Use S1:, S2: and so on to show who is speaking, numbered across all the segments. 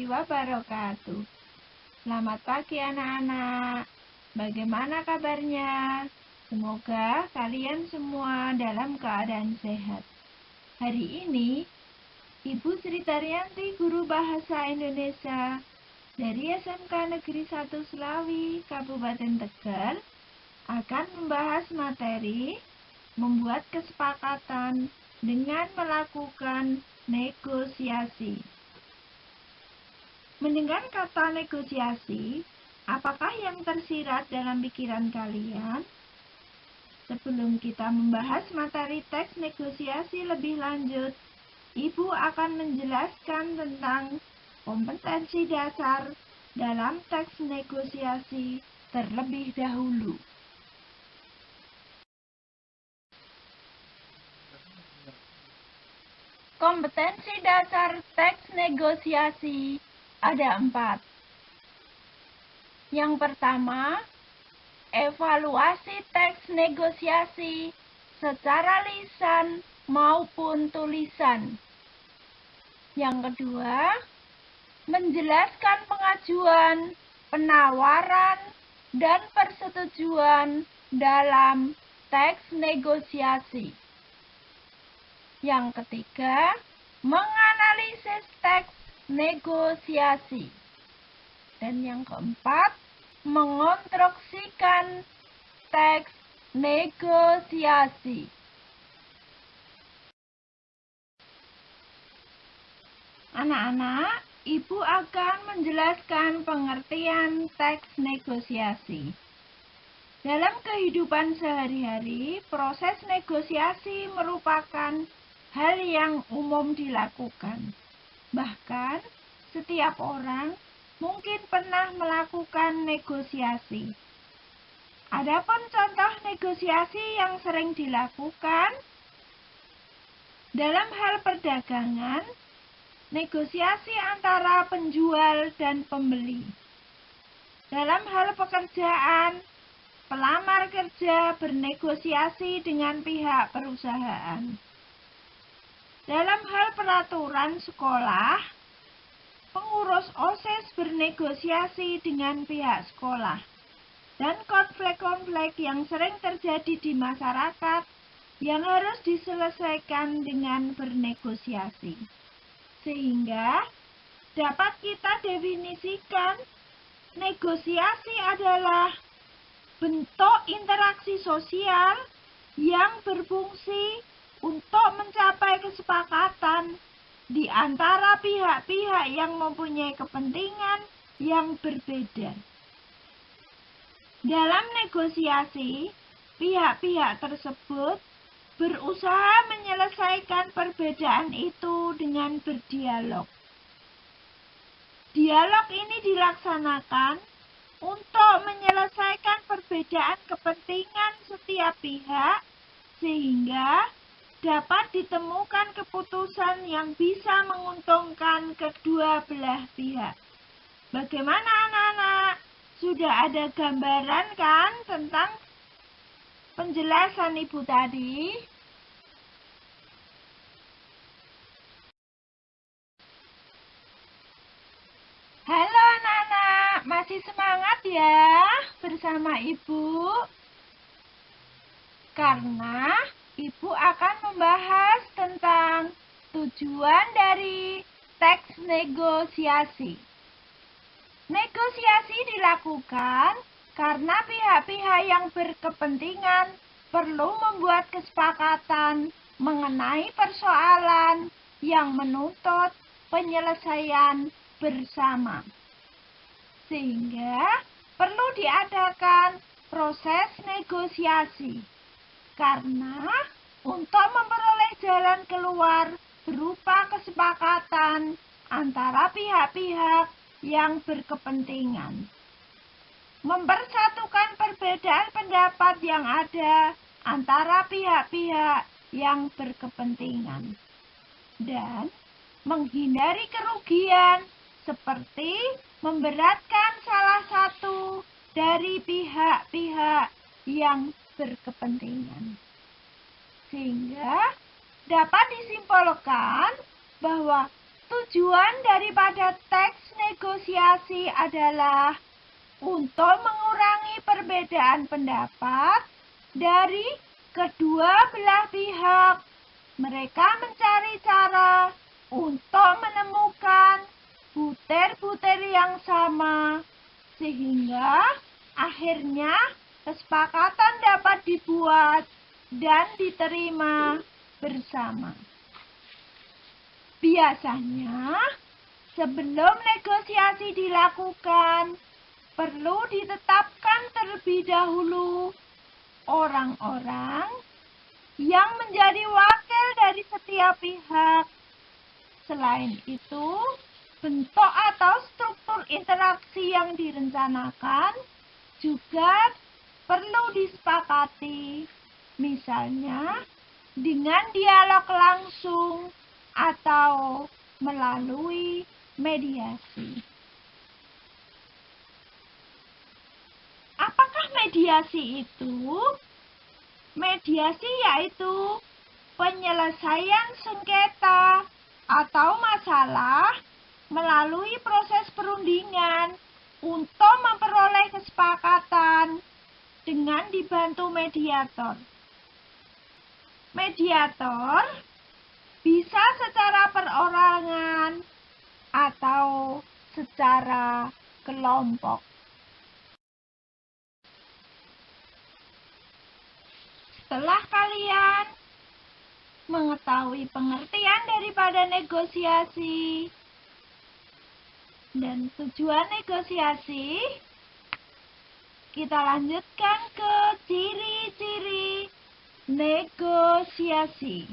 S1: warahmatullahi wabarakatuh. Selamat pagi anak-anak. Bagaimana kabarnya? Semoga kalian semua dalam keadaan sehat. Hari ini, Ibu Sri Taryanti, guru Bahasa Indonesia dari SMK Negeri 1 Selawi, Kabupaten Tegal, akan membahas materi membuat kesepakatan dengan melakukan negosiasi. Mendengar kata negosiasi, apakah yang tersirat dalam pikiran kalian? Sebelum kita membahas materi teks negosiasi lebih lanjut, Ibu akan menjelaskan tentang kompetensi dasar dalam teks negosiasi terlebih dahulu. Kompetensi dasar teks negosiasi ada 4. Yang pertama, evaluasi teks negosiasi secara lisan maupun tulisan. Yang kedua, menjelaskan pengajuan, penawaran, dan persetujuan dalam teks negosiasi. Yang ketiga, menganalisis teks negosiasi. Dan yang keempat, mengonstruksikan teks negosiasi. Anak-anak, Ibu akan menjelaskan pengertian teks negosiasi. Dalam kehidupan sehari-hari, proses negosiasi merupakan hal yang umum dilakukan. Bahkan, setiap orang mungkin pernah melakukan negosiasi. Adapun contoh negosiasi yang sering dilakukan dalam hal perdagangan, negosiasi antara penjual dan pembeli. Dalam hal pekerjaan, pelamar kerja bernegosiasi dengan pihak perusahaan. Dalam hal peraturan sekolah, pengurus OSIS bernegosiasi dengan pihak sekolah. Dan konflik-konflik yang sering terjadi di masyarakat yang harus diselesaikan dengan bernegosiasi. Sehingga dapat kita definisikan negosiasi adalah bentuk interaksi sosial yang berfungsi untuk mencapai kesepakatan di antara pihak-pihak yang mempunyai kepentingan yang berbeda. Dalam negosiasi, pihak-pihak tersebut berusaha menyelesaikan perbedaan itu dengan berdialog. Dialog ini dilaksanakan untuk menyelesaikan perbedaan kepentingan setiap pihak sehingga dapat ditemukan keputusan yang bisa menguntungkan kedua belah pihak. Bagaimana anak-anak? Sudah ada gambaran kan tentang penjelasan Ibu tadi? Halo anak-anak, masih semangat ya bersama Ibu? Karena Ibu akan membahas tentang tujuan dari teks negosiasi. Negosiasi dilakukan karena pihak-pihak yang berkepentingan perlu membuat kesepakatan mengenai persoalan yang menuntut penyelesaian bersama. Sehingga perlu diadakan proses negosiasi. Karena untuk memperoleh jalan keluar berupa kesepakatan antara pihak-pihak yang berkepentingan. Mempersatukan perbedaan pendapat yang ada antara pihak-pihak yang berkepentingan. Dan menghindari kerugian seperti memberatkan salah satu dari pihak-pihak yang berkepentingan. Sehingga dapat disimpulkan bahwa Tujuan daripada teks negosiasi adalah untuk mengurangi perbedaan pendapat dari kedua belah pihak. Mereka mencari cara untuk menemukan butir-butir yang sama, sehingga akhirnya kesepakatan dapat dibuat dan diterima bersama. Biasanya, sebelum negosiasi dilakukan, perlu ditetapkan terlebih dahulu orang-orang yang menjadi wakil dari setiap pihak. Selain itu, bentuk atau struktur interaksi yang direncanakan juga perlu disepakati, misalnya dengan dialog langsung atau melalui mediasi. Apakah mediasi itu? Mediasi yaitu penyelesaian sengketa atau masalah melalui proses perundingan untuk memperoleh kesepakatan dengan dibantu mediator. Mediator bisa secara perorangan atau secara kelompok. Setelah kalian mengetahui pengertian daripada negosiasi dan tujuan negosiasi, kita lanjutkan ke ciri-ciri negosiasi.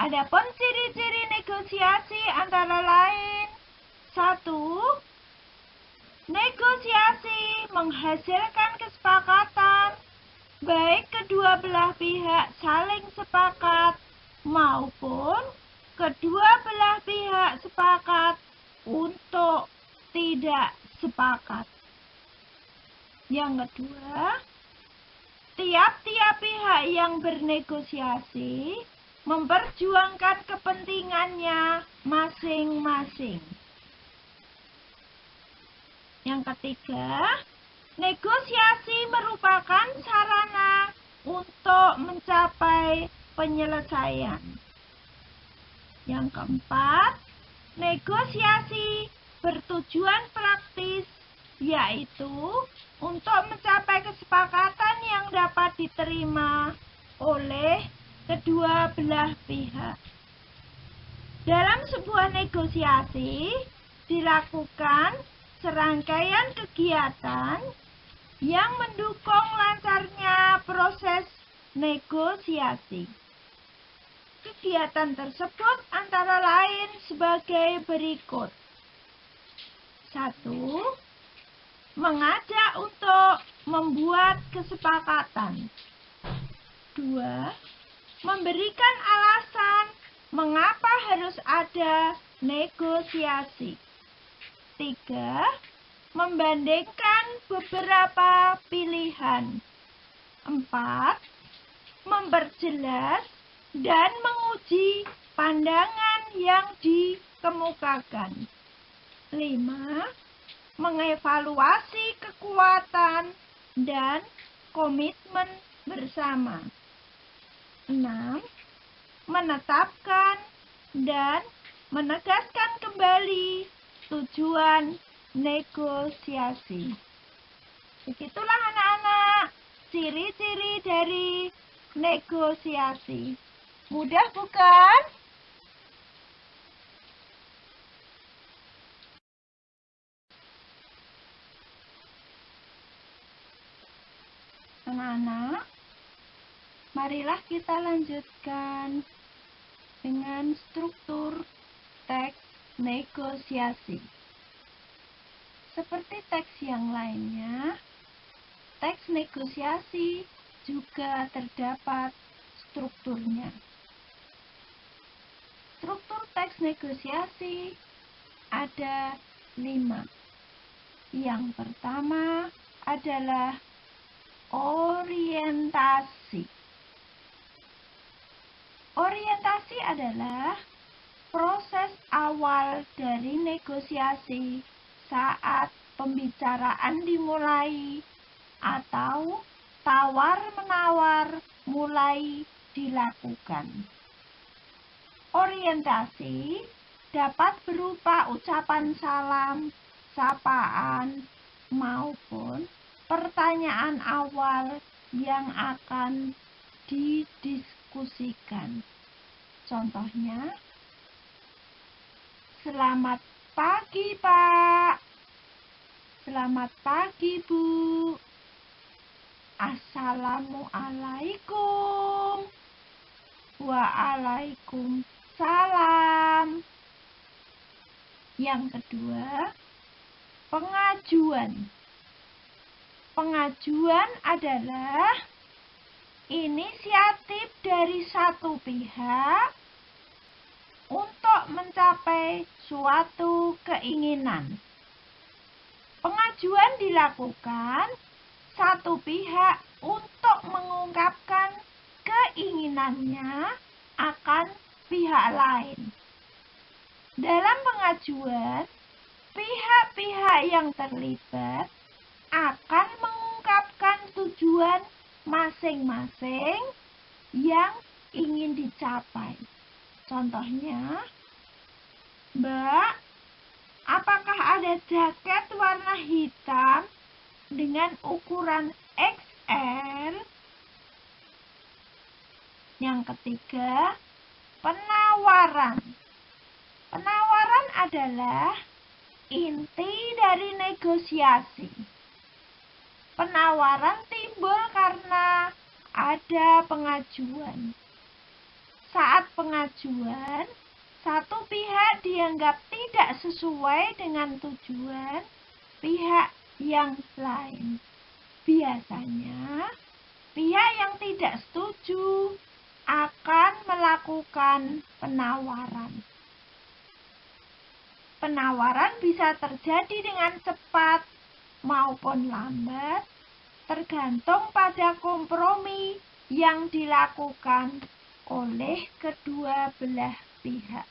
S1: Adapun ciri-ciri negosiasi antara lain: 1. Negosiasi menghasilkan kesepakatan, baik kedua belah pihak saling sepakat maupun kedua belah pihak sepakat untuk tidak sepakat. Yang kedua, tiap-tiap pihak yang bernegosiasi memperjuangkan kepentingannya masing-masing. Yang ketiga, negosiasi merupakan sarana untuk mencapai penyelesaian. Yang keempat, negosiasi bertujuan praktis, yaitu untuk mencapai kesepakatan yang dapat diterima oleh kedua belah pihak. Dalam sebuah negosiasi dilakukan serangkaian kegiatan yang mendukung lancarnya proses negosiasi. Kegiatan tersebut antara lain sebagai berikut. 1. Mengajak untuk membuat kesepakatan. 2. Memberikan alasan mengapa harus ada negosiasi. 3. Membandingkan beberapa pilihan. 4. Memperjelas dan menguji pandangan yang dikemukakan. 5. Mengevaluasi kekuatan dan komitmen bersama. 6. Menetapkan dan menegaskan kembali tujuan negosiasi. Begitulah anak-anak, ciri-ciri dari negosiasi. Mudah bukan? Anak-anak, marilah kita lanjutkan dengan struktur teks negosiasi. Seperti teks yang lainnya, teks negosiasi juga terdapat strukturnya. Struktur teks negosiasi ada 5. Yang pertama adalah orientasi. Orientasi adalah proses awal dari negosiasi saat pembicaraan dimulai atau tawar-menawar mulai dilakukan. Orientasi dapat berupa ucapan salam, sapaan, maupun pertanyaan awal yang akan didiskusikan. Contohnya, selamat pagi Pak, selamat pagi Bu, Assalamualaikum, Waalaikumsalam. Yang kedua, pengajuan. Pengajuan adalah inisiatif dari satu pihak untuk mencapai suatu keinginan. Pengajuan dilakukan satu pihak untuk mengungkapkan keinginannya akan pihak lain. Dalam pengajuan, pihak-pihak yang terlibat akan mengungkapkan tujuan masing-masing yang ingin dicapai. Contohnya, Mbak, apakah ada jaket warna hitam dengan ukuran XL? Yang ketiga, penawaran. Penawaran adalah inti dari negosiasi. Penawaran timbul karena ada pengajuan. Saat pengajuan, satu pihak dianggap tidak sesuai dengan tujuan pihak yang lain. Biasanya, pihak yang tidak setuju akan melakukan penawaran. Penawaran bisa terjadi dengan cepat maupun lambat, tergantung pada kompromi yang dilakukan oleh kedua belah pihak.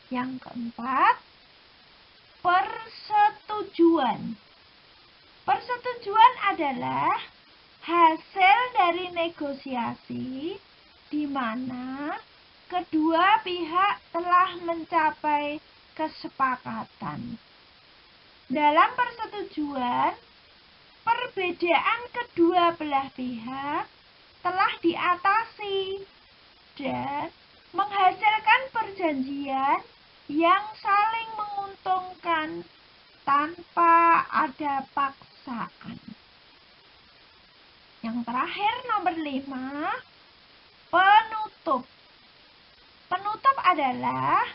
S1: Yang keempat, persetujuan. Persetujuan adalah hasil dari negosiasi di mana kedua pihak telah mencapai kesepakatan. Dalam persetujuan, perbedaan kedua belah pihak telah diatasi dan menghasilkan perjanjian yang saling menguntungkan tanpa ada paksaan. Yang terakhir, nomor 5, penutup. Penutup adalah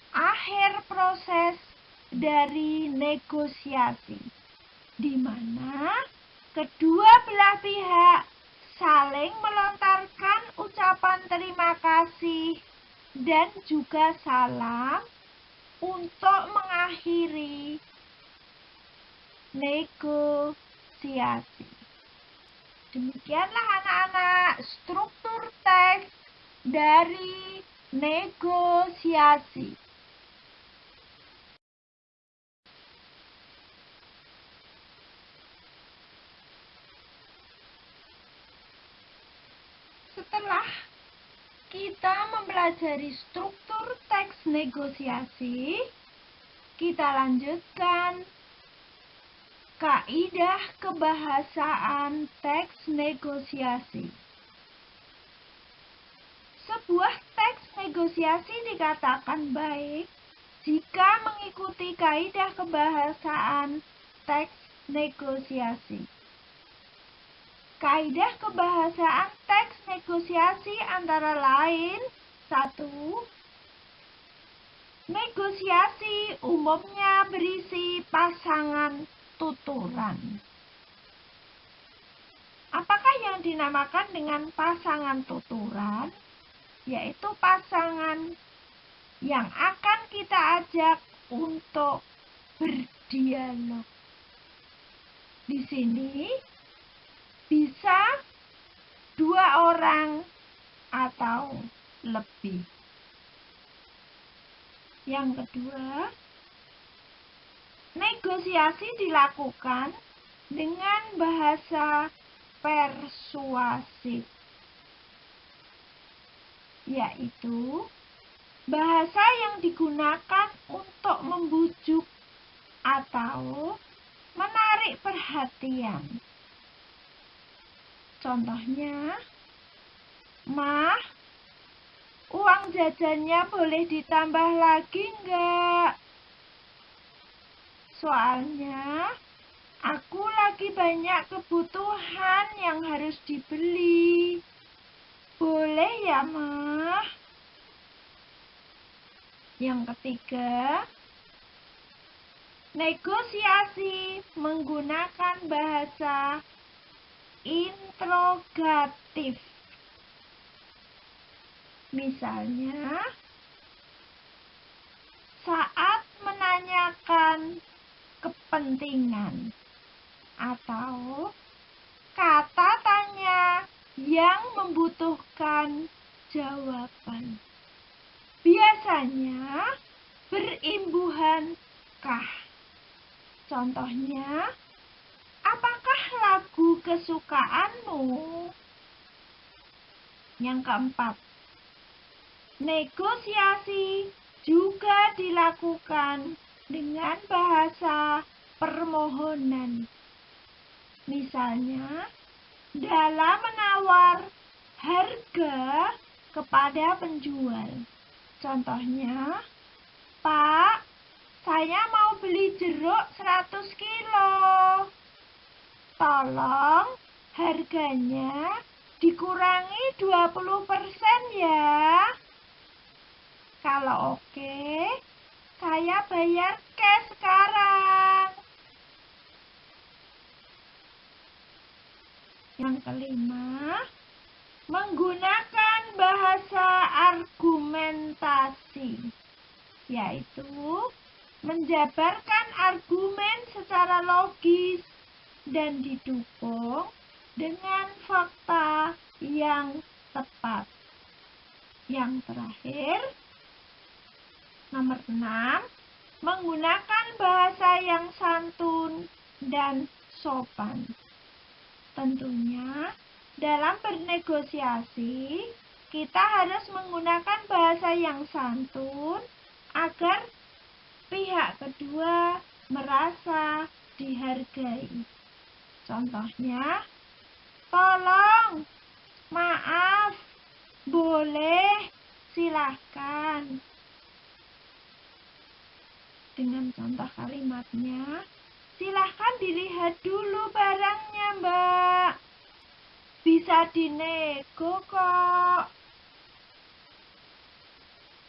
S1: akhir proses dari negosiasi, di mana kedua belah pihak saling melontarkan ucapan terima kasih dan juga salam untuk mengakhiri negosiasi. Demikianlah anak-anak struktur teks dari negosiasi. Setelah kita mempelajari struktur teks negosiasi, kita lanjutkan kaidah kebahasaan teks negosiasi. Sebuah teks negosiasi dikatakan baik jika mengikuti kaidah kebahasaan teks negosiasi. Kaidah kebahasaan teks negosiasi antara lain: 1. Negosiasi umumnya berisi pasangan tuturan. Apakah yang dinamakan dengan pasangan tuturan? Yaitu pasangan yang akan kita ajak untuk berdialog. Di sini bisa 2 orang atau lebih. Yang kedua, negosiasi dilakukan dengan bahasa persuasif, yaitu bahasa yang digunakan untuk membujuk atau menarik perhatian. Contohnya, "Mah, uang jajannya boleh ditambah lagi enggak? Soalnya aku lagi banyak kebutuhan yang harus dibeli. Boleh ya, Mah?" Yang ketiga, negosiasi menggunakan bahasa interrogatif. Misalnya, saat menanyakan kepentingan atau kata tanya yang membutuhkan jawaban. Biasanya berimbuhan kah. Contohnya, apakah lagu kesukaanmu? Yang keempat, negosiasi juga dilakukan dengan bahasa permohonan. Misalnya, dalam menawar harga kepada penjual. Contohnya, "Pak, saya mau beli jeruk 100 kilo. Tolong harganya dikurangi 20% ya. Kalau oke, saya bayar cash sekarang." Yang kelima, menggunakan bahasa argumentasi, yaitu menjabarkan argumen secara logis dan didukung dengan fakta yang tepat. Yang terakhir, nomor 6, menggunakan bahasa yang santun dan sopan. Tentunya, dalam bernegosiasi, kita harus menggunakan bahasa yang santun agar pihak kedua merasa dihargai. Contohnya, "Tolong, maaf, boleh, silahkan." Dengan contoh kalimatnya, "Silahkan dilihat dulu barangnya, Mbak. Bisa dinego kok."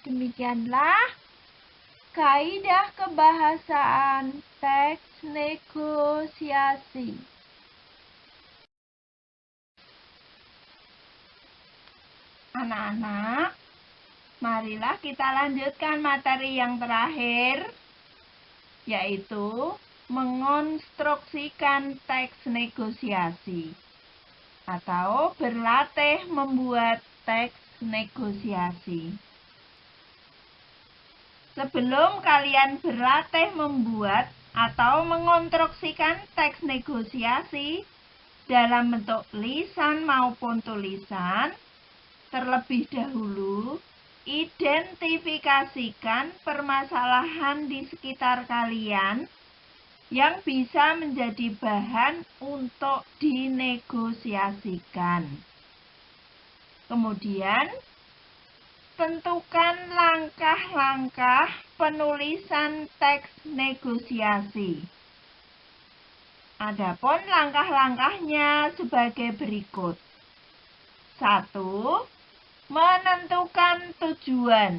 S1: Demikianlah kaidah kebahasaan teks negosiasi. Anak-anak, marilah kita lanjutkan materi yang terakhir, yaitu mengonstruksikan teks negosiasi atau berlatih membuat teks negosiasi. Sebelum kalian berlatih membuat atau mengonstruksikan teks negosiasi dalam bentuk lisan maupun tulisan, terlebih dahulu identifikasikan permasalahan di sekitar kalian yang bisa menjadi bahan untuk dinegosiasikan. Kemudian, tentukan langkah-langkah penulisan teks negosiasi. Adapun langkah-langkahnya sebagai berikut. 1. Menentukan tujuan.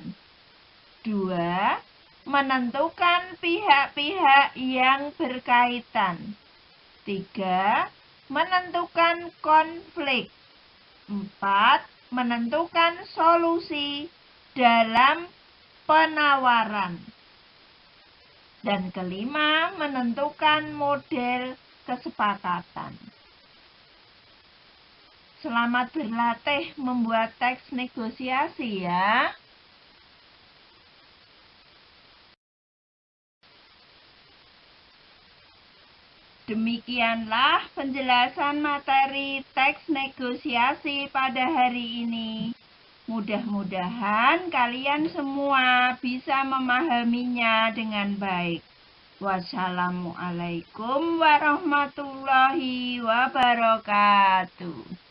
S1: 2. Menentukan pihak-pihak yang berkaitan. 3. Menentukan konflik. 4. Menentukan solusi dalam penawaran. Dan kelima, menentukan model kesepakatan. Selamat berlatih membuat teks negosiasi ya. Demikianlah penjelasan materi teks negosiasi pada hari ini. Mudah-mudahan kalian semua bisa memahaminya dengan baik. Wassalamualaikum warahmatullahi wabarakatuh.